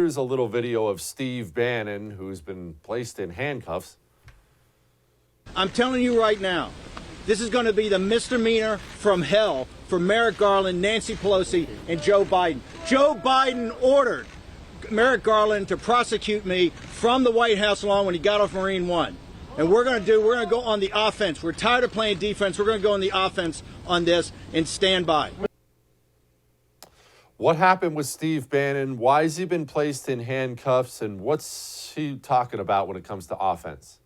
here's a little video of Steve Bannon, who's been placed in handcuffs. I'm telling you right now, this is going to be the misdemeanor from hell for Merrick Garland, Nancy Pelosi, and Joe Biden. Joe Biden ordered Merrick Garland to prosecute me from the White House lawn when he got off Marine One. And we're going to go on the offense. We're tired of playing defense. We're going to go on the offense on this and stand by. What happened with Steve Bannon? Why has he been placed in handcuffs? And what's he talking about when it comes to offense?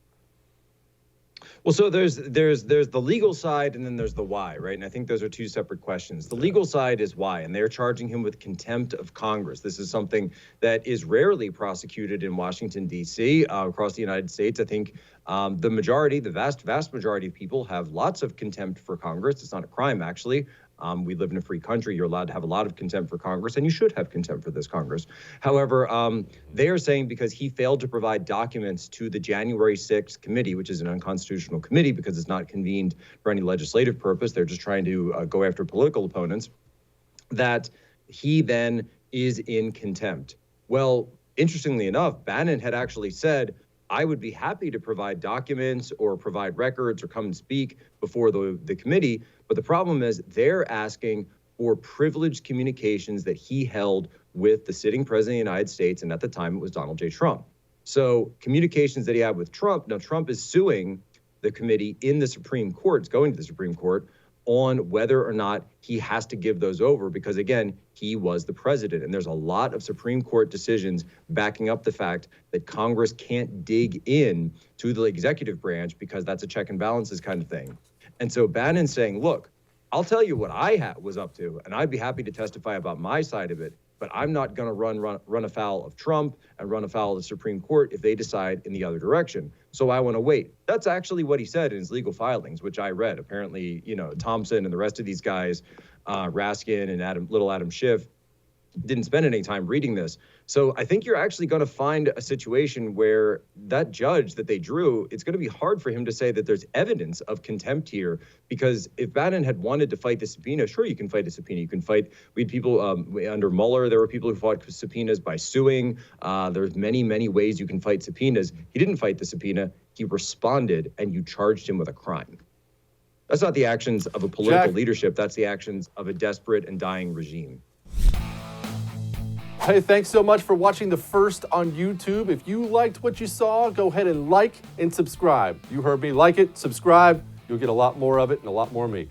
Well, so there's the legal side and then there's the why, right? And I think those are two separate questions. The legal side is why, and they're charging him with contempt of Congress. This is something that is rarely prosecuted in Washington, D.C., across the United States. I think the vast majority of people have lots of contempt for Congress. It's not a crime, actually. We live in a free country. You're allowed to have a lot of contempt for Congress, and you should have contempt for this Congress. However, they are saying because he failed to provide documents to the January 6th committee, which is an unconstitutional committee because it's not convened for any legislative purpose. They're just trying to go after political opponents, that he then is in contempt. Well, interestingly enough, Bannon had actually said, I would be happy to provide documents or provide records or come and speak before the committee. But the problem is they're asking for privileged communications that he held with the sitting president of the United States. And at the time, it was Donald J. Trump. So communications that he had with Trump. Now, Trump is suing the committee in the Supreme Court. It's going to the Supreme Court on whether or not he has to give those over, because again, he was the president. And there's a lot of Supreme Court decisions backing up the fact that Congress can't dig in to the executive branch because that's a check and balances kind of thing. And so Bannon's saying, look, I'll tell you what I was up to, and I'd be happy to testify about my side of it, but I'm not going to run afoul of Trump and run afoul of the Supreme Court if they decide in the other direction. So I want to wait. That's actually what he said in his legal filings, which I read. Apparently, Thompson and the rest of these guys, Raskin and little Adam Schiff, didn't spend any time reading this. So I think you're actually going to find a situation where that judge that they drew, it's going to be hard for him to say that there's evidence of contempt here, because if Bannon had wanted to fight the subpoena, sure, you can fight a subpoena. You can fight, we had people under Mueller, there were people who fought subpoenas by suing. There's many, many ways you can fight subpoenas. He didn't fight the subpoena. He responded, and you charged him with a crime. That's not the actions of a political leadership. That's the actions of a desperate and dying regime. Hey, thanks so much for watching The First on YouTube. If you liked what you saw, go ahead and like and subscribe. You heard me. Like it, subscribe. You'll get a lot more of it and a lot more of me.